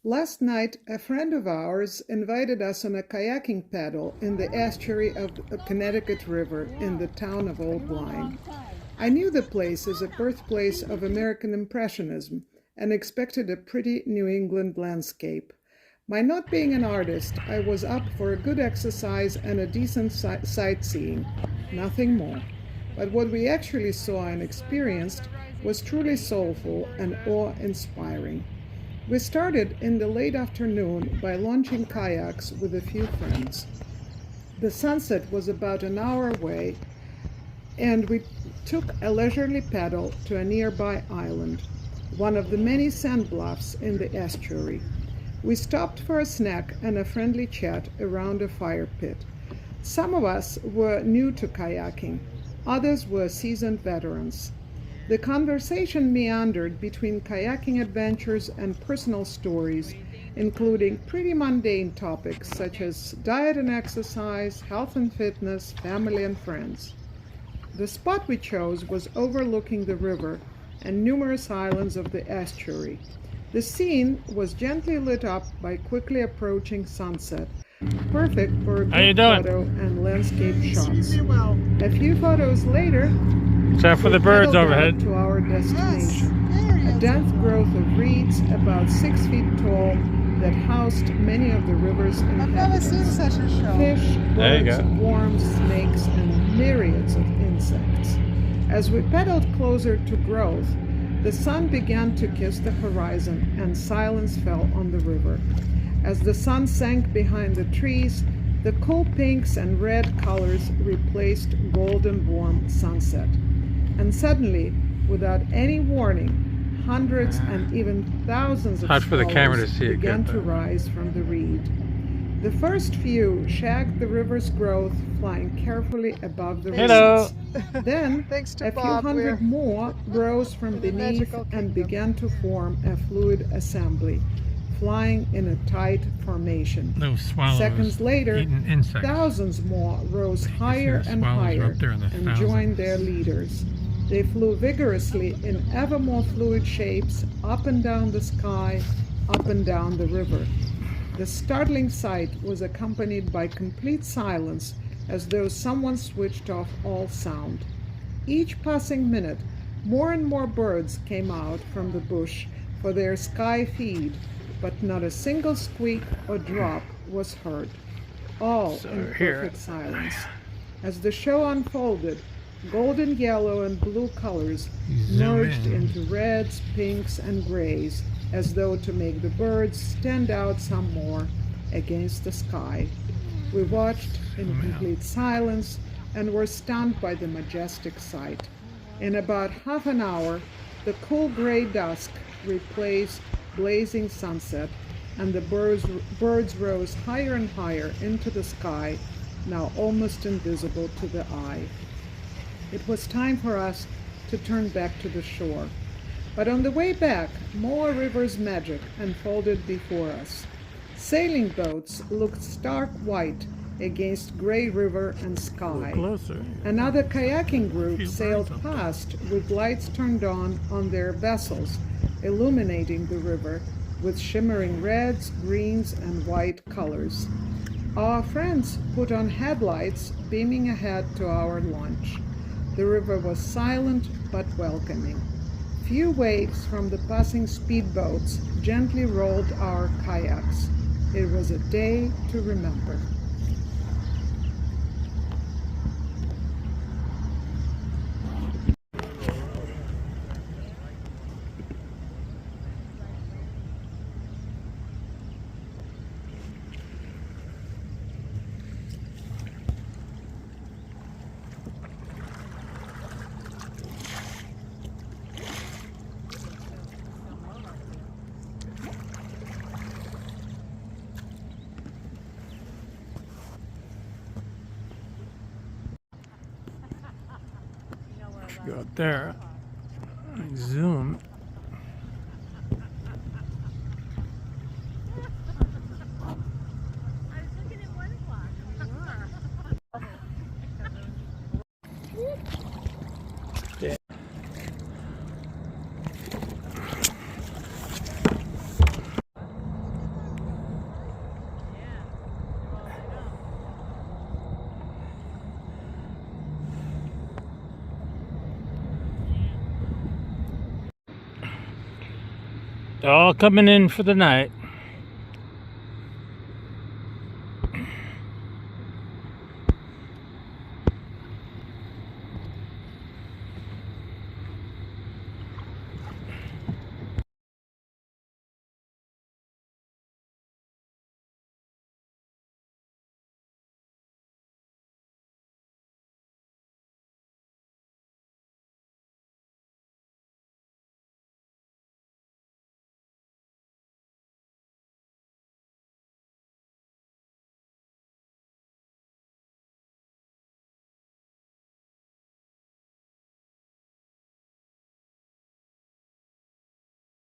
Last night, a friend of ours invited us on a kayaking paddle in the estuary of the Connecticut River in the town of Old Lyme. I knew the place as a birthplace of American Impressionism and expected a pretty New England landscape. My not being an artist, I was up for a good exercise and a decent sightseeing, nothing more. But what we actually saw and experienced was truly soulful and awe-inspiring. We started in the late afternoon by launching kayaks with a few friends. The sunset was about an hour away, and we took a leisurely paddle to a nearby island, one of the many sand bluffs in the estuary. We stopped for a snack and a friendly chat around a fire pit. Some of us were new to kayaking, others were seasoned veterans. The conversation meandered between kayaking adventures and personal stories, including pretty mundane topics such as diet and exercise, health and fitness, family and friends. The spot we chose was overlooking the river and numerous islands of the estuary. The scene was gently lit up by quickly approaching sunset, perfect for a good photo and landscape shots. A few photos later, except for the birds overhead, to our destination, a dense growth of reeds about 6 feet tall that housed many of the river's inhabitants. Fish, birds, worms, snakes, and myriads of insects. As we pedaled closer to growth, the sun began to kiss the horizon and silence fell on the river. As the sun sank behind the trees, the cool pinks and red colors replaced golden warm sunset. And suddenly, without any warning, hundreds and even thousands of swallows began to rise from the reed. The first few shagged the river's growth, flying carefully above the reeds. Then, a few hundred more rose from beneath and began to form a fluid assembly, flying in a tight formation. Seconds later, thousands more rose higher and higher and joined their leaders. They flew vigorously in ever more fluid shapes, up and down the sky, up and down the river. The startling sight was accompanied by complete silence, as though someone switched off all sound. Each passing minute, more and more birds came out from the bush for their sky feed, but not a single squeak or drop was heard, all in perfect silence. As the show unfolded, golden yellow and blue colors merged into reds, pinks, and grays, as though to make the birds stand out some more against the sky. We watched in complete silence and were stunned by the majestic sight. In about half an hour, the cool gray dusk replaced blazing sunset, and the birds rose higher and higher into the sky, now almost invisible to the eye. It was time for us to turn back to the shore. But on the way back, more river's magic unfolded before us. Sailing boats looked stark white against gray river and sky. Another kayaking group sailed past with lights turned on their vessels, illuminating the river with shimmering reds, greens, and white colors. Our friends put on headlights, beaming ahead to our lunch. The river was silent but welcoming. Few waves from the passing speedboats gently rolled our kayaks. It was a day to remember. Go up there, zoom. They're all coming in for the night.